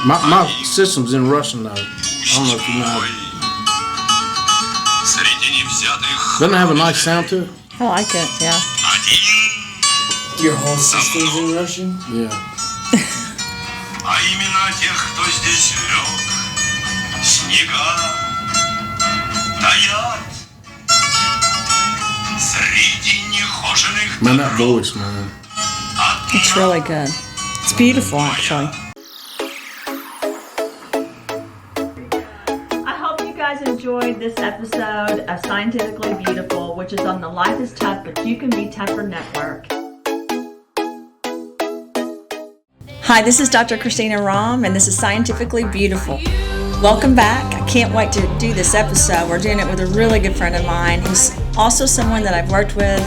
My system's in Russian though. I don't know if you know. Doesn't it have a nice sound to it? I like it, yeah. Your whole system's in Russian? Yeah. Man, that voice, man. It's really good. It's beautiful, actually. I hope you guys enjoyed this episode of Scientifically Beautiful, which is on the Life is Tough, but You Can Be Tougher Network. Hi, this is Dr. Christina Rahm, and this is Scientifically Beautiful. Welcome back. I can't wait to do this episode. We're doing it with a really good friend of mine who's also someone that I've worked with,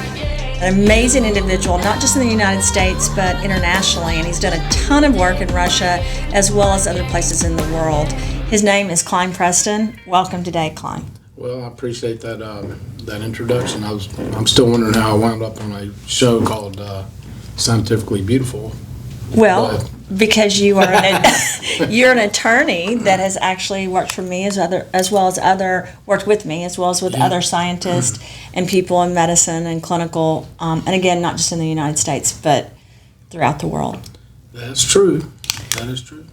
an amazing individual, not just in the United States, but internationally, and he's done a ton of work in Russia as well as other places in the world. His name is Kline Preston. Welcome today, Kline. Well, I appreciate that that introduction. I'm still wondering how I wound up on a show called Scientifically Beautiful. Well, because you are you're an attorney that has actually worked for me worked with me as well as with other scientists and people in medicine and clinical, and again, not just in the United States, but throughout the world. That's true. That is true.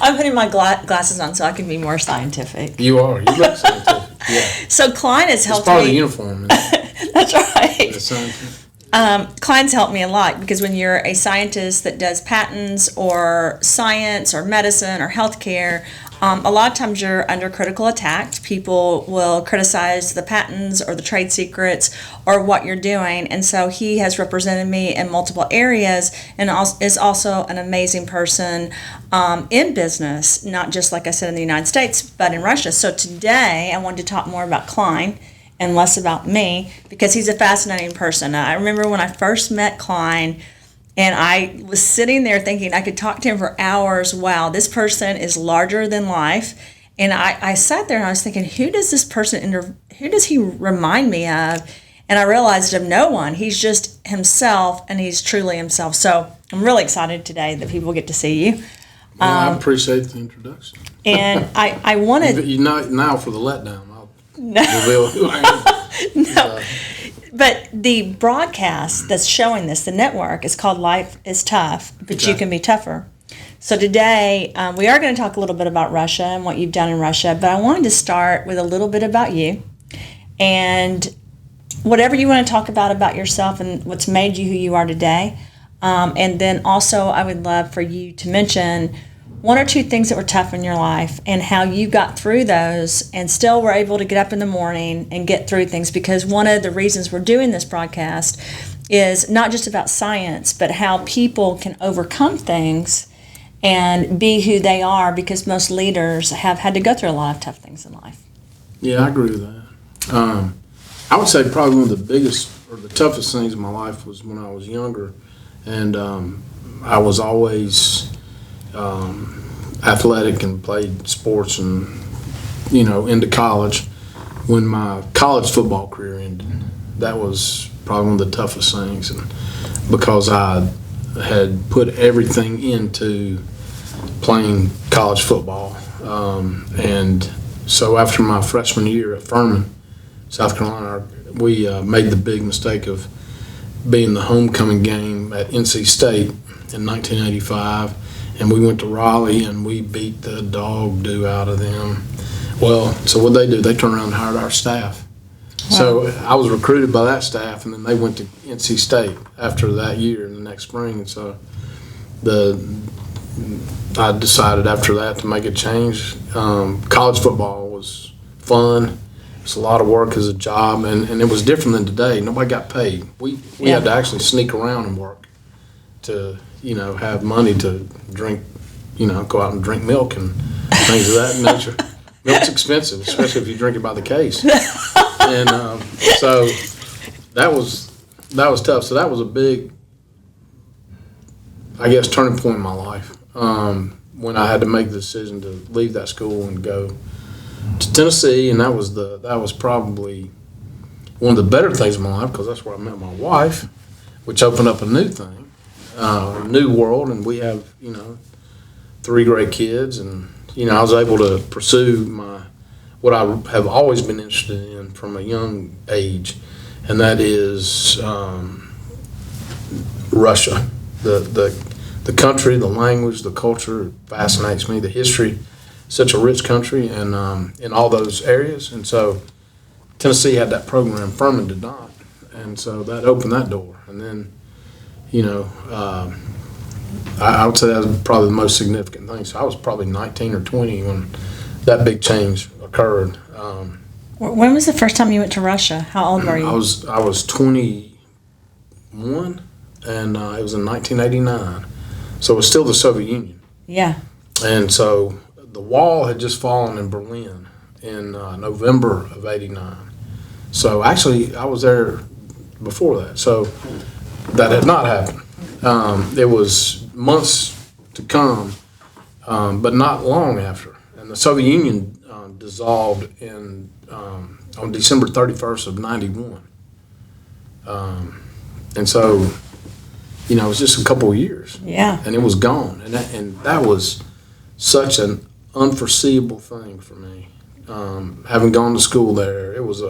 I'm putting my glasses on so I can be more scientific. You are. You look scientific. Yeah. So Kline has helped me. It's part me. of the uniform. That's right. The scientific. Kline's helped me a lot because when you're a scientist that does patents or science or medicine or healthcare, a lot of times you're under critical attack. People will criticize the patents or the trade secrets or what you're doing. And so he has represented me in multiple areas and is also an amazing person in business, not just, like I said, in the United States, but in Russia. So today I wanted to talk more about Kline and less about me because he's a fascinating person. I remember when I first met Kline and I was sitting there thinking I could talk to him for hours. Wow, this person is larger than life. And I sat there and I was thinking, who does he remind me of? And I realized of no one. He's just himself, and he's truly himself. So I'm really excited today that people get to see you. Well, I appreciate the introduction. And I wanted... now for the letdown. No. No. But the broadcast that's showing this, the network, is called Life is Tough, but You Can Be Tougher. So today, we are going to talk a little bit about Russia and what you've done in Russia, but I wanted to start with a little bit about you and whatever you want to talk about yourself and what's made you who you are today. And then also, I would love for you to mention one or two things that were tough in your life and how you got through those and still were able to get up in the morning and get through things, because one of the reasons we're doing this broadcast is not just about science, but how people can overcome things and be who they are, because most leaders have had to go through a lot of tough things in life. Yeah, I agree with that. I would say probably one of the biggest or the toughest things in my life was when I was younger, and I was always athletic and played sports and, into college. When my college football career ended, that was probably one of the toughest things, and because I had put everything into playing college football. And so after my freshman year at Furman, South Carolina, we made the big mistake of being the homecoming game at NC State in 1985. And we went to Raleigh and we beat the dog-do out of them. Well, so what they do, they turned around and hired our staff. Wow. So I was recruited by that staff, and then they went to NC State after that year in the next spring. And so I decided after that to make a change. College football was fun. It's a lot of work as a job, and it was different than today. Nobody got paid. We had to actually sneak around and work to have money to drink, go out and drink milk and things of that nature. Milk's expensive, especially if you drink it by the case. And so that was tough. So that was a big, I guess, turning point in my life when I had to make the decision to leave that school and go to Tennessee. And that was probably one of the better things in my life, because that's where I met my wife, which opened up a new thing. new world, and we have, 3 great kids, and, I was able to pursue what I have always been interested in from a young age, and that is Russia. The country, the language, the culture fascinates me. The history, such a rich country, and in all those areas. And so Tennessee had that program, Furman did not, and so that opened that door. And then, I would say that was probably the most significant thing. So I was probably 19 or 20 when that big change occurred. When was the first time you went to Russia? How old were you? I was 21, and it was in 1989. So it was still the Soviet Union. Yeah. And so the wall had just fallen in Berlin in November of '89. So actually, I was there before that. So that had not happened. It was months to come, but not long after. And the Soviet Union dissolved on December 31st of '91. And so, it was just a couple of years. Yeah. And it was gone. And that was such an unforeseeable thing for me. Having gone to school there, it was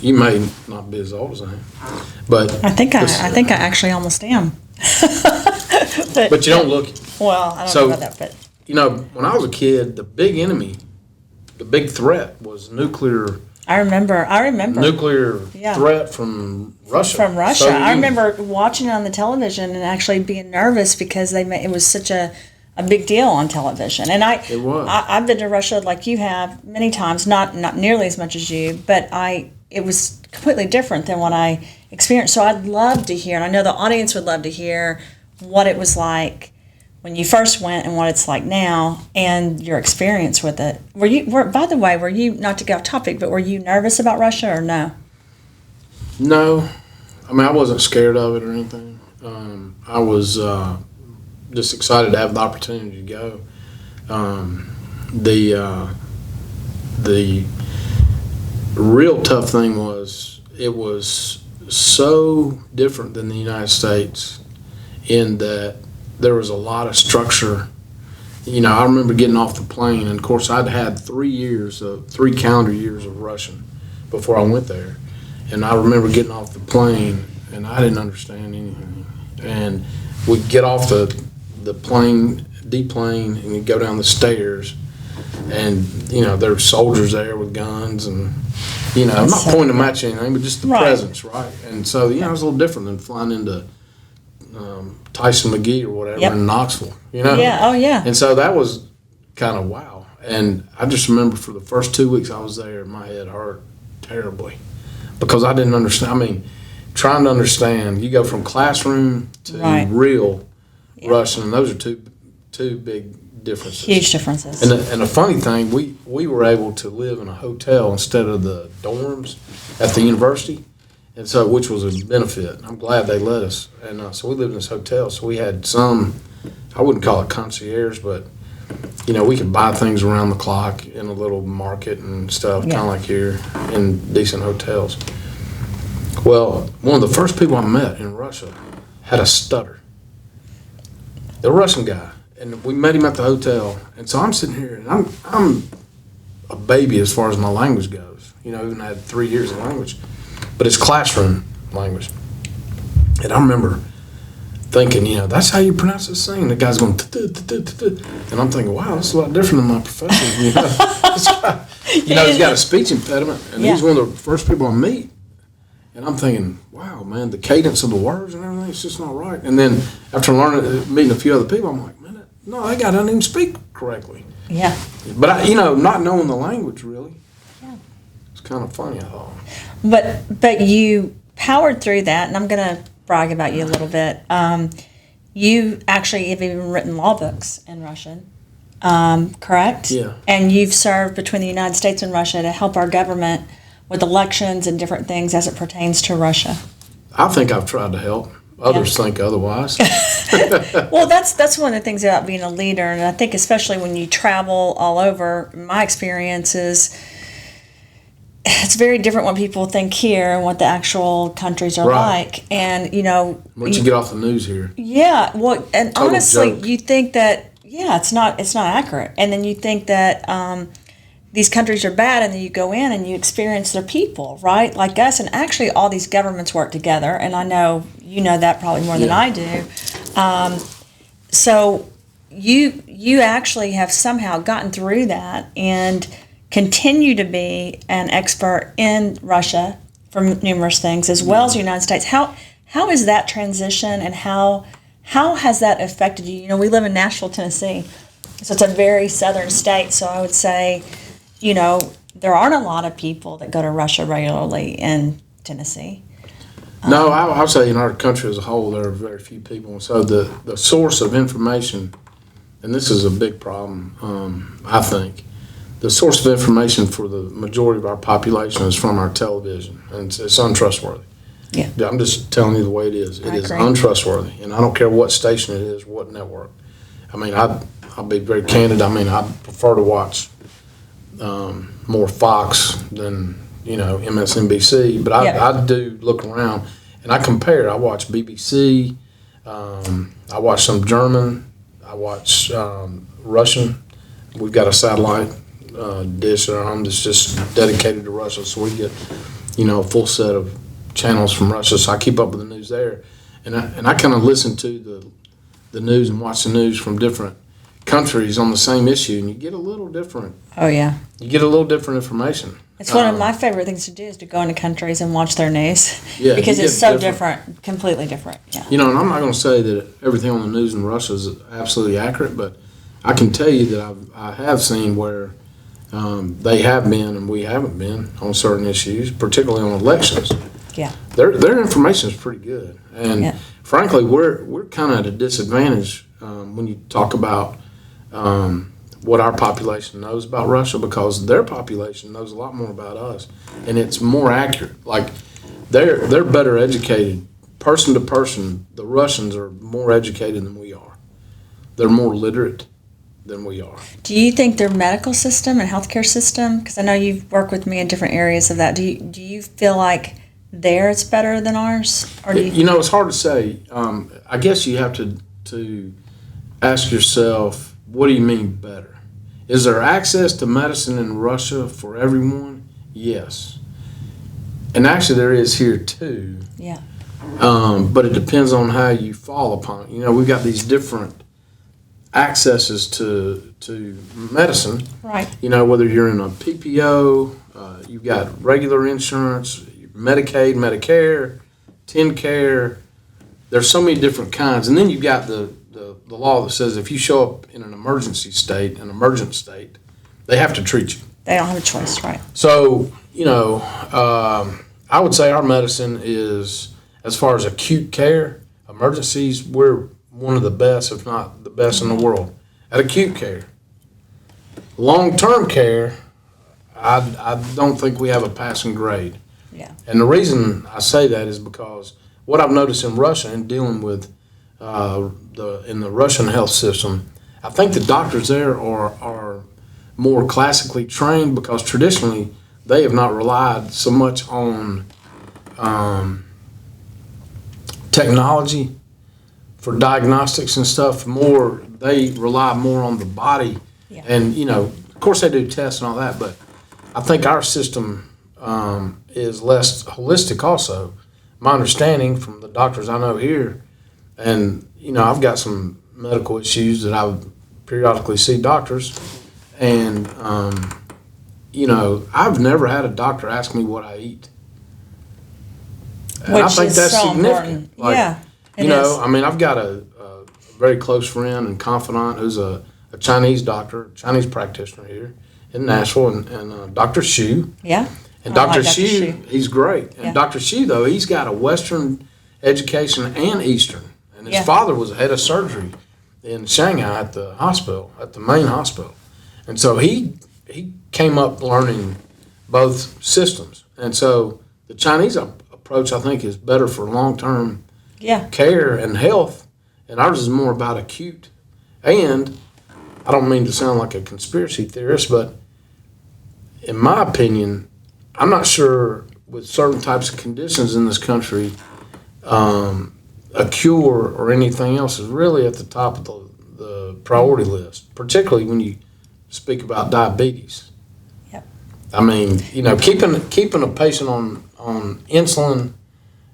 you may not be as old as I am, but I think I actually almost am. but you don't look. Well, I don't know about that, but when I was a kid, the big enemy, the big threat was nuclear. I remember. Nuclear threat from Russia. From Russia. I remember watching it on the television and actually being nervous because it was such a big deal on television. And It was. I've been to Russia like you have many times, not nearly as much as you, but it was completely different than what I experienced. So I'd love to hear, and I know the audience would love to hear what it was like when you first went and what it's like now and your experience with it. By the way, were you, not to get off topic, but were you nervous about Russia or no? No. I mean, I wasn't scared of it or anything. I was just excited to have the opportunity to go. The real tough thing was it was so different than the United States in that there was a lot of structure. I remember getting off the plane, and of course I'd had 3 calendar years of Russian before I went there. And I remember getting off the plane, and I didn't understand anything. And we'd get off the plane, deplane, and we'd go down the stairs, and there were soldiers there with guns, and I'm not pointing them at you or anything, but just the presence, right? And so it was a little different than flying into Tyson McGee or whatever in Knoxville, Yeah, oh yeah. And so that was kind of wow. And I just remember for the first 2 weeks I was there, my head hurt terribly because I didn't understand. I mean, trying to understand, you go from classroom to real Russian, and those are two big differences. Huge differences. And the funny thing, we were able to live in a hotel instead of the dorms at the university, and so which was a benefit. I'm glad they let us. And so we lived in this hotel. So we had some, I wouldn't call it concierge, but we could buy things around the clock in a little market and stuff, kind of like here in decent hotels. Well, one of the first people I met in Russia had a stutter. The Russian guy. And we met him at the hotel, and so I'm sitting here, and I'm a baby as far as my language goes. Even I had 3 years of language, but it's classroom language. And I remember thinking, that's how you pronounce this thing. The guy's going, and I'm thinking, wow, this is a lot different than my professor. He's got a speech impediment, and he's one of the first people I meet. And I'm thinking, wow, man, the cadence of the words and everything, it's just not right. And then after meeting a few other people, I'm like, no, that guy doesn't even speak correctly. Yeah. But not knowing the language really, it's kind of funny, I thought. But you powered through that, and I'm going to brag about you a little bit. You actually have even written law books in Russian, correct? Yeah. And you've served between the United States and Russia to help our government with elections and different things as it pertains to Russia. I think I've tried to help. Others think otherwise. Well, that's one of the things about being a leader, and I think especially when you travel all over, my experience is it's very different what people think here and what the actual countries are Right. like. And, you know, Once you get off the news here. yeah, well, and Total honestly, joke. you think that, yeah, it's not accurate. And then you think that these countries are bad, and then you go in and you experience their people, right? Like us, and actually all these governments work together, and I know you know that probably more than Yeah. I do. So you actually have somehow gotten through that and continue to be an expert in Russia for numerous things, as well as the United States. How is that transition, and how has that affected you? You know, we live in Nashville, Tennessee, so it's a very southern state. So I would say, you know, there aren't a lot of people that go to Russia regularly in Tennessee. No, I would say in our country as a whole, there are very few people. And so the source of information, and this is a big problem, I think, the source of information for the majority of our population is from our television, and it's untrustworthy. Yeah. I'm just telling you the way it is. It I is agree. untrustworthy, and I don't care what station it is, what network. I mean, I'll be very candid. I mean, I prefer to watch more Fox than, you know, MSNBC, but I do look around and I compare. I watch BBC, I watch some German, I watch Russian. We've got a satellite dish at our home that's just dedicated to Russia, so we get, you know, a full set of channels from Russia. So I keep up with the news there, and I kind of listen to the news and watch the news from different countries on the same issue, and you get a little different. Oh yeah. You get a little different information. It's one of my favorite things to do is to go into countries and watch their news. Yeah, because you it's get so different, completely different. Yeah. You know, and I'm not going to say that everything on the news in Russia is absolutely accurate, but I can tell you that I have seen where they have been and we haven't been on certain issues, particularly on elections. Yeah. Their information is pretty good, and Yeah. frankly, we're kind of at a disadvantage when you talk about what our population knows about Russia, because their population knows a lot more about us, and it's more accurate. Like they're better educated, person to person. The Russians are more educated than we are. They're more literate than we are. Do you think their medical system and healthcare system, because I know you've worked with me in different areas of that, do you feel like theirs better than ours? Or do You know, it's hard to say. I guess you have to ask yourself, what do you mean better? Is there access to medicine in Russia for everyone? Yes. And actually there is here too. Yeah. But it depends on how you fall upon it. You know, we've got these different accesses to medicine. Right. You know, whether you're in a PPO, you've got regular insurance, Medicaid, Medicare, TennCare. There's so many different kinds. And then you've got the law that says if you show up in an emergency state, an emergent state, they have to treat you. They don't have a choice, right? So, you know, I would say our medicine is, as far as acute care, emergencies, we're one of the best, if not the best in the world at acute care. Long-term care, I don't think we have a passing grade. Yeah. And the reason I say that is because what I've noticed in Russia and dealing with in the Russian health system, I think the doctors there are more classically trained, because traditionally they have not relied so much on technology for diagnostics and stuff. They rely more on the body. Yeah. And, you know, of course they do tests and all that, but I think our system is less holistic also. My understanding from the doctors I know here, and, you know, I've got some medical issues that I periodically see doctors, and, you know, I've never had a doctor ask me what I eat. And I Which think is that's so significant. important. Yeah, it You know, is. I mean, I've got a very close friend and confidant who's a Chinese doctor, Chinese practitioner here in Nashville, and Dr. Xu. Yeah. And I like Dr. Dr. Xu, Xu. he's great. And Yeah. Dr. Xu, though, he's got a Western education and Eastern. And his Yeah. father was head of surgery in Shanghai at the hospital, at the main hospital. And so he came up learning both systems. And so the Chinese approach, I think, is better for long-term Yeah. care and health, and ours is more about acute. And I don't mean to sound like a conspiracy theorist, but in my opinion, I'm not sure with certain types of conditions in this country, a cure or anything else is really at the top of the priority list, particularly when you speak about diabetes. Yep. I mean, keeping a patient on insulin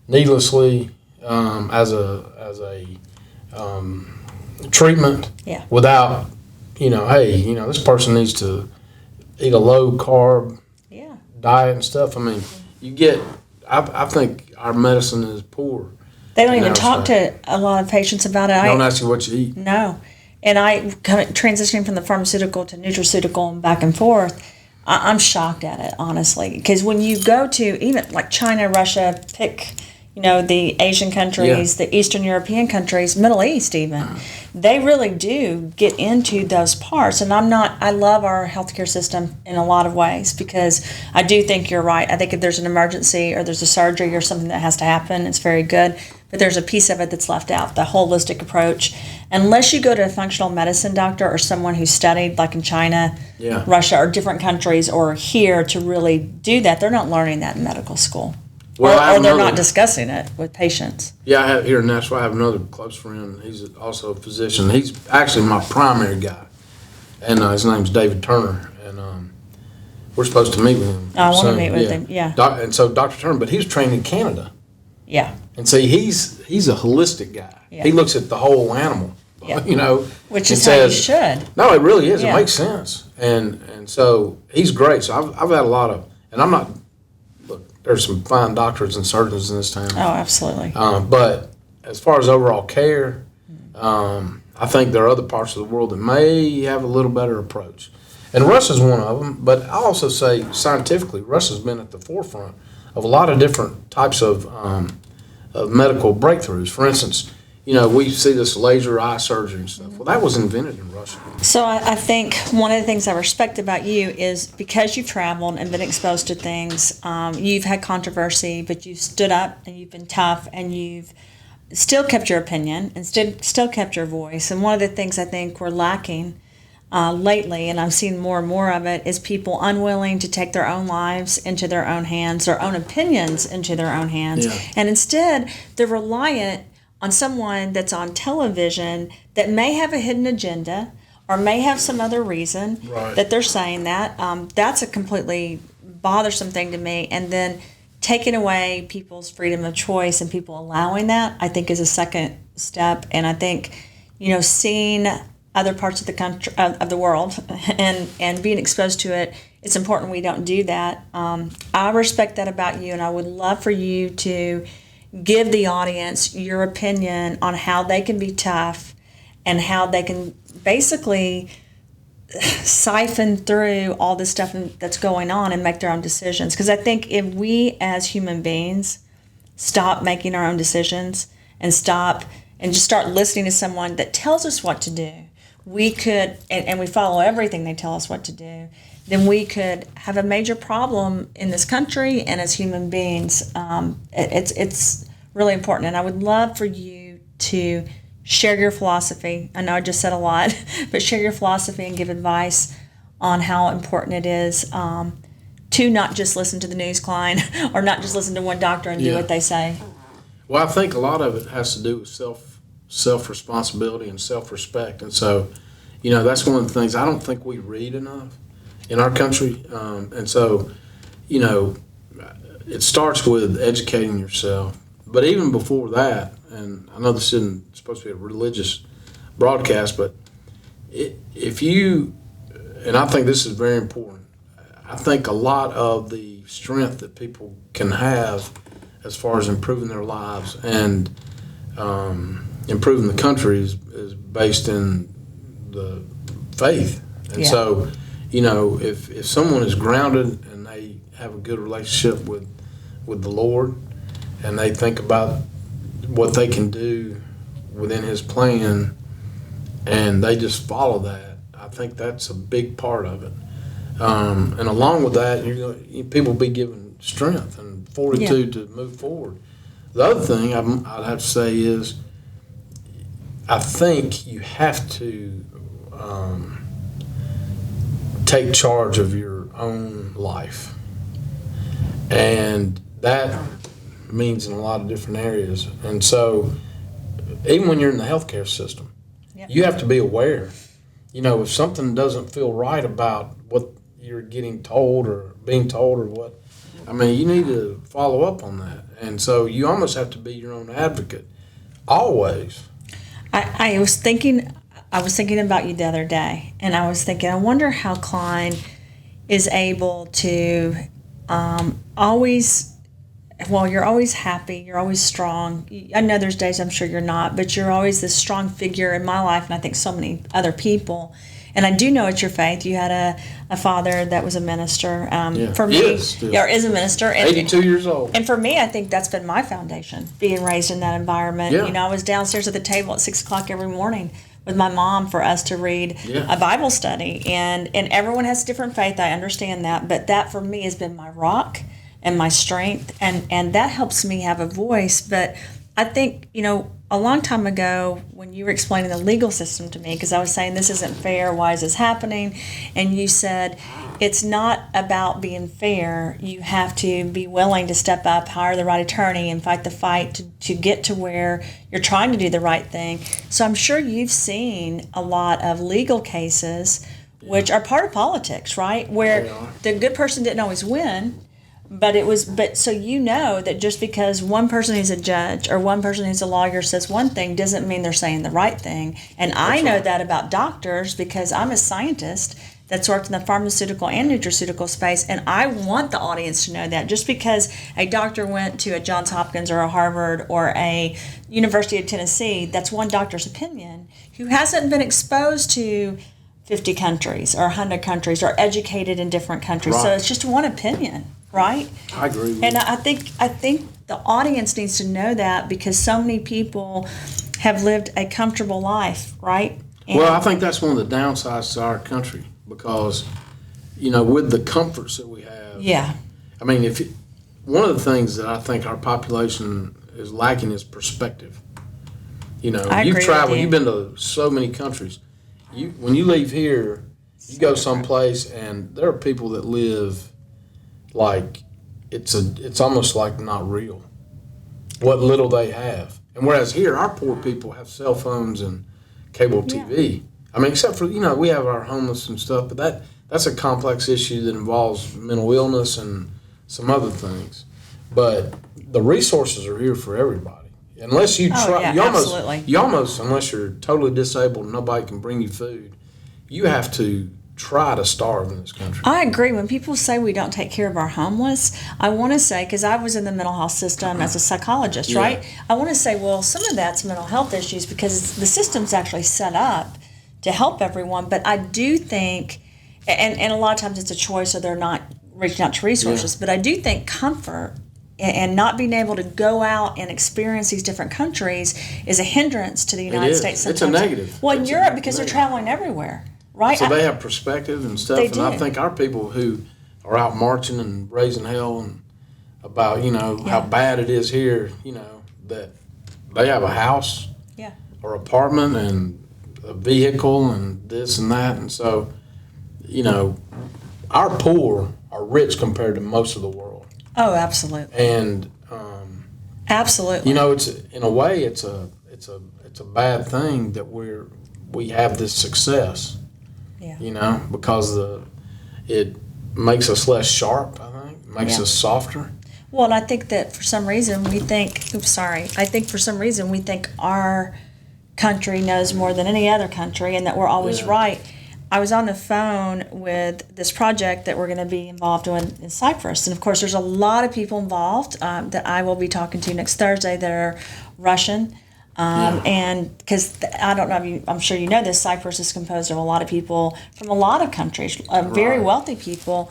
needlessly as a treatment Yeah. without, this person needs to eat a low carb Yeah. diet and stuff. I mean, I think our medicine is poor. They don't even No, talk sir. to a lot of patients about it. They don't ask you what you eat. No. And I transitioning from the pharmaceutical to nutraceutical and back and forth, I'm shocked at it, honestly. Because when you go to even like China, Russia, pick, the Asian countries, the Eastern European countries, Middle East even, they really do get into those parts. And I love our healthcare system in a lot of ways, because I do think you're right. I think if there's an emergency or there's a surgery or something that has to happen, it's very good. But there's a piece of it that's left out, the holistic approach. Unless you go to a functional medicine doctor or someone who studied, like in China, Russia, or different countries, or here to really do that, they're not learning that in medical school. Well, or they're not discussing it with patients. Yeah, I have here in Nashville. I have another close friend. He's also a physician. He's actually my primary guy, and his name's David Turner. And we're supposed to meet with him. I want to meet with him. Yeah. And so Dr. Turner, but he was trained in Canada. Yeah. And see, he's a holistic guy. Yeah. He looks at the whole animal. Yeah. Which is how you should. No, it really is. Yeah. It makes sense. And so he's great. So I've had a lot of, and I'm not. There's some fine doctors and surgeons in this town. Oh, absolutely. But as far as overall care, I think there are other parts of the world that may have a little better approach. And Russia's one of them. But I'll also say scientifically, Russia's been at the forefront of a lot of different types of medical breakthroughs. For instance, we see this laser eye surgery and stuff. Well, that was invented in Russia. So I think one of the things I respect about you is because you've traveled and been exposed to things, you've had controversy, but you've stood up and you've been tough and you've still kept your opinion and still kept your voice. And one of the things I think we're lacking lately, and I've seen more and more of it, is people unwilling to take their own lives into their own hands, their own opinions into their own hands. Yeah. And instead, they're reliant on someone that's on television that may have a hidden agenda or may have some other reason that they're saying that. That's a completely bothersome thing to me. And then taking away people's freedom of choice and people allowing that, I think, is a second step. And I think, seeing other parts of the country, of the world, and being exposed to it, it's important we don't do that. I respect that about you, and I would love for you to give the audience your opinion on how they can be tough and how they can basically siphon through all this stuff that's going on and make their own decisions. Because I think if we as human beings stop making our own decisions and just start listening to someone that tells us what to do, we could, and we follow everything they tell us what to do, then we could have a major problem in this country and as human beings. It's really important, and I would love for you to share your philosophy. I know I just said a lot, but share your philosophy and give advice on how important it is to not just listen to the news, Kline, or not just listen to one doctor and do what they say. Well, I think a lot of it has to do with self-responsibility and self-respect. And so, that's one of the things I don't think we read enough in our country. And so, it starts with educating yourself. But even before that, and I know this isn't supposed to be a religious broadcast, but if you, and I think this is very important, I think a lot of the strength that people can have as far as improving their lives and improving the country is based in the faith. And so, if someone is grounded and they have a good relationship with the Lord and they think about what they can do within His plan and they just follow that, I think that's a big part of it. And along with that, people will be given strength and fortitude to move forward. The other thing I'd have to say is I think you have to take charge of your own life. And that means in a lot of different areas. And so even when you're in the healthcare system, Yep. you have to be aware. You know, if something doesn't feel right about what you're getting told or being told or what, I mean, you need to follow up on that. And so you almost have to be your own advocate, always. I was thinking about you the other day, and I was thinking, I wonder how Kline is able to always. Well, you're always happy. You're always strong. I know there's days I'm sure you're not, but you're always this strong figure in my life, and I think so many other people. And I do know it's your faith. You had a father that was a minister. For me, is a minister. And, 82 years old. And for me, I think that's been my foundation, being raised in that environment. Yeah. You know, I was downstairs at the table at 6 o'clock every morning with my mom for us to read Yeah. a Bible study. And everyone has different faith. I understand that. But that for me has been my rock and my strength. And that helps me have a voice. But I think, you know, a long time ago when you were explaining the legal system to me, because I was saying this isn't fair, why is this happening? And you said it's not about being fair. You have to be willing to step up, hire the right attorney, and fight the fight to get to where you're trying to do the right thing. So I'm sure you've seen a lot of legal cases which are part of politics, right? Where the good person didn't always win. But so you know that just because one person who's a judge or one person who's a lawyer says one thing doesn't mean they're saying the right thing. And I know that about doctors because I'm a scientist that's worked in the pharmaceutical and nutraceutical space, and I want the audience to know that just because a doctor went to a Johns Hopkins or a Harvard or a University of Tennessee, that's one doctor's opinion who hasn't been exposed to 50 countries or 100 countries or educated in different countries. So Right. it's just one opinion. Right? I agree with And you. I think the audience needs to know that because so many people have lived a comfortable life, right? And Well, I think that's one of the downsides to our country because, you know, with the comforts that we have. yeah, I mean, one of the things that I think our population is lacking is perspective. You know, I you've agree traveled, with you. you've been to so many countries. When you leave here, you go someplace and there are people that live like it's almost like not real what little they have. And whereas here, our poor people have cell phones and cable TV. I mean, except for, you know, we have our homeless and stuff, but that's a complex issue that involves mental illness and some other things. But the resources are here for everybody. Unless you Oh, try, yeah, absolutely. you almost, unless you're totally disabled and nobody can bring you food, you have to try to starve in this country. I agree. When people say we don't take care of our homeless, I want to say, because I was in the mental health system as a psychologist, Yeah. right? I want to say, well, some of that's mental health issues because the system's actually set up to help everyone. But I do think, and a lot of times it's a choice or they're not reaching out to resources, but I do think comfort and not being able to go out and experience these different countries is a hindrance to the United is. States It's sometimes. a negative. Well, in It's a Europe, because they're negative. traveling everywhere, right? So they have perspective and stuff, They and I do. think our people who are out marching and raising hell and about, you know, how bad it is here, you know, that they have a house Yeah. or apartment and a vehicle and this and that, and so, you know, our poor are rich compared to most of the world, Oh, absolutely. and Absolutely. you know, it's in a way it's a bad thing that we have this success. Yeah. You know, because it makes us less sharp, I think. It makes Yeah. us softer. Well, and I think that for some reason we think, I think for some reason we think our country knows more than any other country and that we're always Yeah. right. I was on the phone with this project that we're going to be involved in Cyprus. And of course, there's a lot of people involved that I will be talking to next Thursday that are Russian. And because I don't know if I'm sure you know this, Cyprus is composed of a lot of people from a lot of countries, very Right. wealthy people.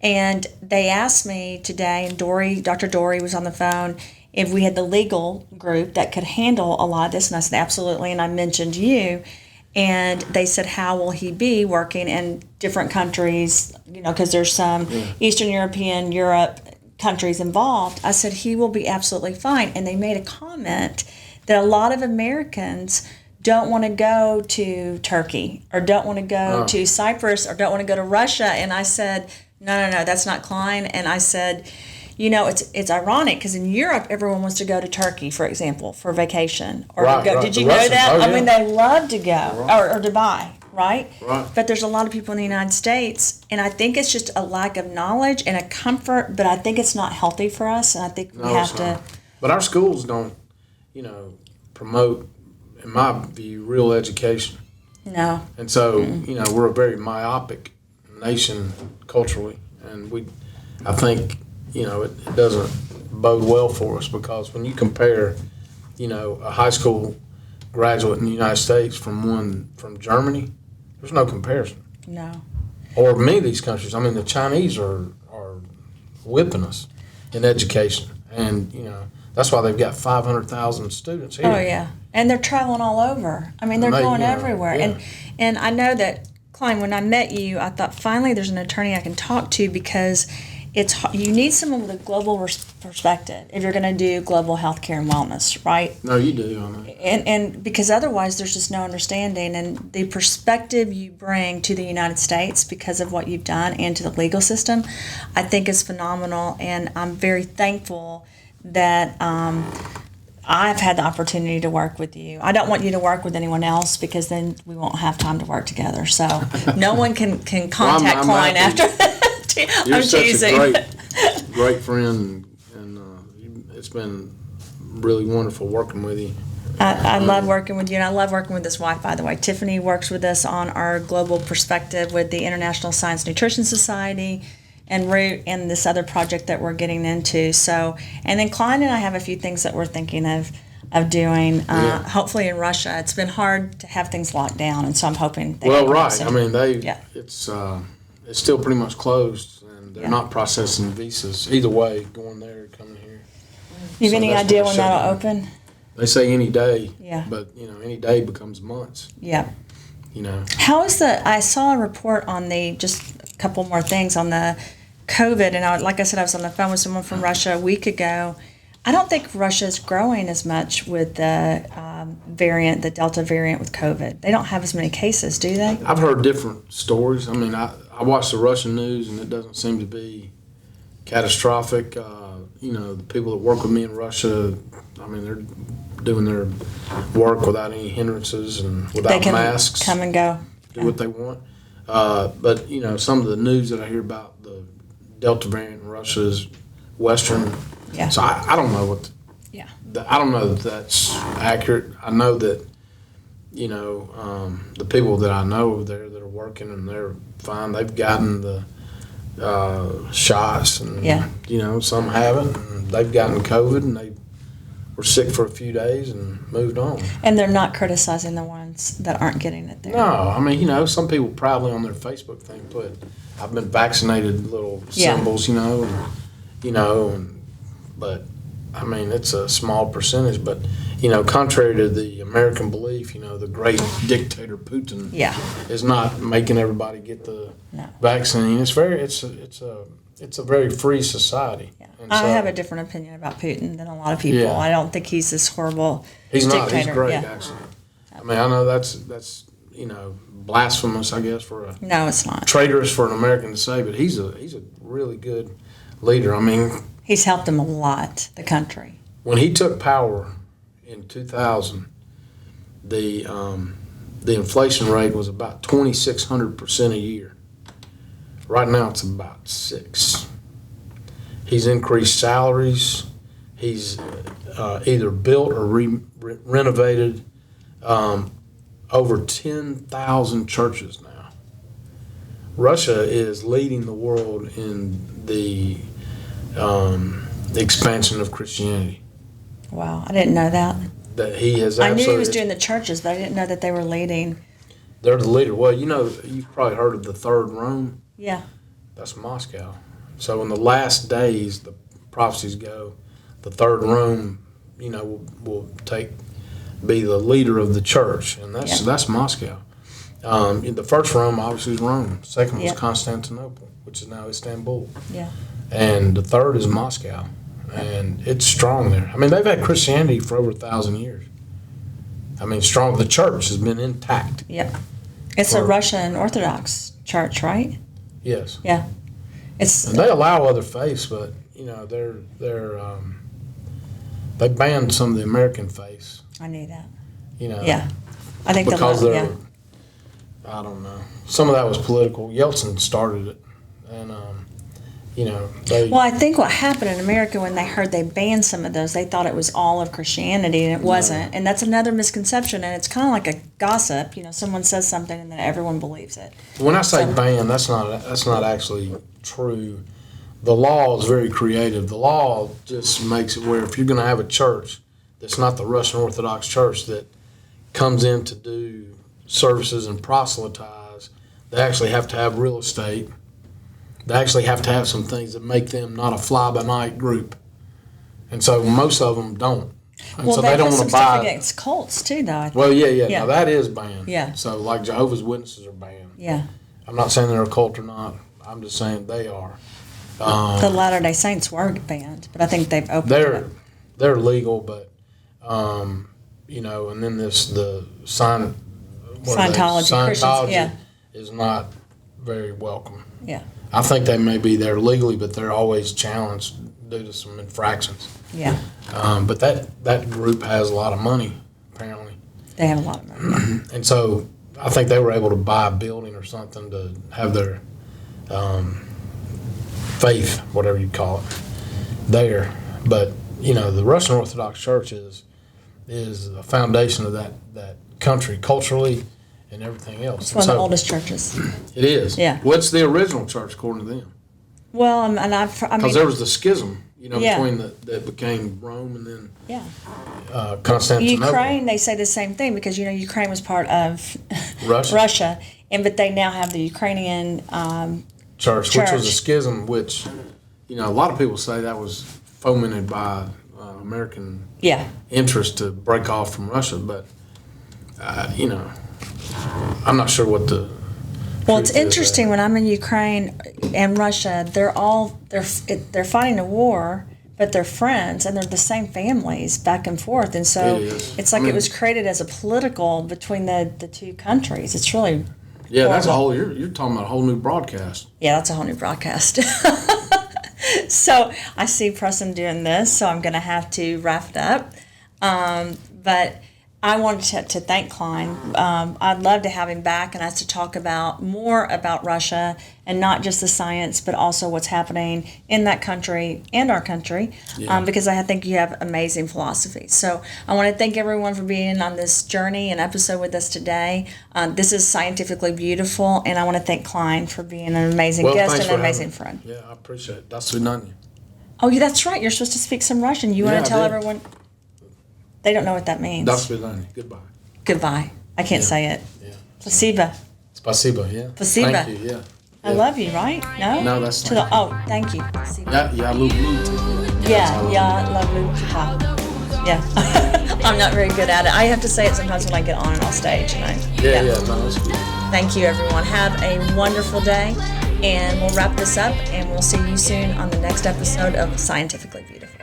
And they asked me today, and Dr. Dory was on the phone, if we had the legal group that could handle a lot of this. And I said, absolutely. And I mentioned you. And they said, how will he be working in different countries? You know, because there's some Eastern European, Europe countries involved. I said, he will be absolutely fine. And they made a comment that a lot of Americans don't want to go to Turkey or don't want to go to Cyprus or don't want to go to Russia. And I said, no, that's not Kline. And I said, it's ironic because in Europe, everyone wants to go to Turkey, for example, for vacation. Or Right, go. right. Did you The know Russians, that? oh, I mean, yeah. they love to go. Or Dubai, right? Right. But there's a lot of people in the United States, and I think it's just a lack of knowledge and a comfort, but I think it's not healthy for us, and I think we No, have it's to... not. But our schools don't, promote, in my view, real education. No. And so, we're a very myopic nation culturally, and I think, it doesn't bode well for us because when you compare, a high school graduate in the United States from Germany, there's no comparison. No. Or many of these countries. I mean, the Chinese are whipping us in education, and that's why they've got 500,000 students here. Oh yeah, and they're traveling all over. I mean, they're going everywhere. Yeah. And I know that, Kline, when I met you, I thought finally there's an attorney I can talk to because you need someone with a global perspective if you're going to do global healthcare and wellness, right? No, you do. I mean. And because otherwise there's just no understanding, and the perspective you bring to the United States because of what you've done and to the legal system, I think is phenomenal, and I'm very thankful that I've had the opportunity to work with you. I don't want you to work with anyone else because then we won't have time to work together. So no one can contact Kline after that. You're I'm such teasing. a great friend, and it's been really wonderful working with you. I love working with you, and I love working with this wife, by the way. Tiffany works with us on our global perspective with the International Science Nutrition Society and Root and this other project that we're getting into. So, and then Kline and I have a few things that we're thinking of doing, hopefully in Russia. It's been hard to have things locked down, and so I'm hoping they Well, can right. soon. I mean, it's still pretty much closed, and they're not processing visas either way, going there or coming here. You have any that's idea gonna when shut that'll down. open? They say any day. Yeah. But any day becomes months. Yeah. How is I saw a report on just a couple more things on the COVID, and like I said, I was on the phone with someone from Russia a week ago. I don't think Russia's growing as much with the the Delta variant with COVID. They don't have as many cases, do they? I've heard different stories. I mean, I watch the Russian news, and it doesn't seem to be catastrophic. The people that work with me in Russia, I mean, they're doing their work without any hindrances and without masks. Come and go. Do what they want. But, some of the news that I hear about the Delta variant in Russia is Western. Yeah. So I don't know I don't know that that's accurate. I know that, the people that I know over there that are working, and they're fine. They've gotten the shots, and, some haven't. And they've gotten COVID, and they were sick for a few days and moved on. And they're not criticizing the ones that aren't getting it there. No, I mean, some people proudly on their Facebook thing put, I've been vaccinated, little symbols, but I mean, it's a small percentage, but, contrary to the American belief, the great dictator Putin is not making everybody get the vaccine. It's a very free society. Yeah. And I so, have a different opinion about Putin than a lot of people. Yeah. I don't think he's this horrible he's dictator. not. He's great, Yeah. actually. I mean, I know that's blasphemous, I guess, for a No, it's not. traitorous for an American to say, but he's a really good leader. I mean, He's helped them a lot, the country. when he took power in 2000, the inflation rate was about 2,600% a year. Right now, it's about 6%. He's increased salaries. He's either built or renovated over 10,000 churches now. Russia is leading the world in the expansion of Christianity. Wow, I didn't know that. That he has. I knew he was doing the churches, but I didn't know that they were leading. They're the leader. Well, you've probably heard of the Third Rome. Yeah. That's Moscow. So in the last days, the prophecies go, the Third Rome, will be the leader of the church, and that's Moscow. The first Rome obviously was Rome. The second was Constantinople, which is now Istanbul. Yeah. And the third is Moscow, and it's strong there. I mean, they've had Christianity for over 1,000 years. I mean, strong. The church has been intact. Yeah. It's a Russian Orthodox church, right? Yes. Yeah. And they allow other faiths, but they banned some of the American face. I knew that. Yeah. I think Because the they're, I don't know. Some of that was political. Yeltsin started it, and they. Well, I think what happened in America when they heard they banned some of those, they thought it was all of Christianity, and it wasn't. And that's another misconception. And it's kind of like a gossip. Someone says something, and then everyone believes it. When I say ban, that's not actually true. The law is very creative. The law just makes it where if you're going to have a church that's not the Russian Orthodox Church that comes in to do services and proselytize, they actually have to have real estate. They actually have to have some things that make them not a fly-by-night group. And so most of them don't. And Well, so they they don't have want some to stuff buy. against cults too, though. I think. Well, yeah. Yeah. Now that is banned. Yeah. So like Jehovah's Witnesses are banned. Yeah. I'm not saying they're a cult or not. I'm just saying they are. The Latter-day Saints were banned, but I think they've opened it up. They're legal, but and then the Scientology, Christians, yeah. is not very welcome. Yeah. I think they may be there legally, but they're always challenged due to some infractions. Yeah. But that group has a lot of money, apparently. They have a lot of money. And so I think they were able to buy a building or something to have their faith, whatever you call it, there. But, the Russian Orthodox Church is a foundation of that country culturally and everything else. It's one of the oldest churches. It is. Yeah. What's the original church according to them? Well, I mean, Because there was the schism, Yeah. between that became Rome and then yeah. Constantinople. Ukraine, they say the same thing because Ukraine was part of Russia. but they now have the Ukrainian Church, which was a schism, which a lot of people say that was fomented by American interest to break off from Russia, but I'm not sure what the. Well, it's interesting when I'm in Ukraine and Russia. They're fighting a war, but they're friends and they're the same families back and forth, and so it's like it was created as a political between the two countries. It's really horrible. That's a whole. You're talking about a whole new broadcast. Yeah, that's a whole new broadcast. So I see Preston doing this, so I'm going to have to wrap it up. But I wanted to thank Kline. I'd love to have him back and us to talk more about Russia and not just the science, but also what's happening in that country and our country, because I think you have amazing philosophy. So I want to thank everyone for being on this journey and episode with us today. This is Scientifically Beautiful, and I want to thank Kline for being an amazing guest and an amazing friend. Yeah, I appreciate it. До свидания. Oh, yeah, that's right. You're supposed to speak some Russian. You want to tell everyone? They don't know what that means. До свидания. Goodbye. Goodbye. I can't say it. Yeah. Спасибо. Spasiba, yeah. Spasiba. Thank you, yeah. I love you, right? No? No, that's not. Thank you. Spasiba. Yeah, lublю. Yeah, lovely. Yeah. I'm not very good at it. I have to say it sometimes when I get on and off stage. And no, that's good. Thank you, everyone. Have a wonderful day. And we'll wrap this up, and we'll see you soon on the next episode of Scientifically Beautiful.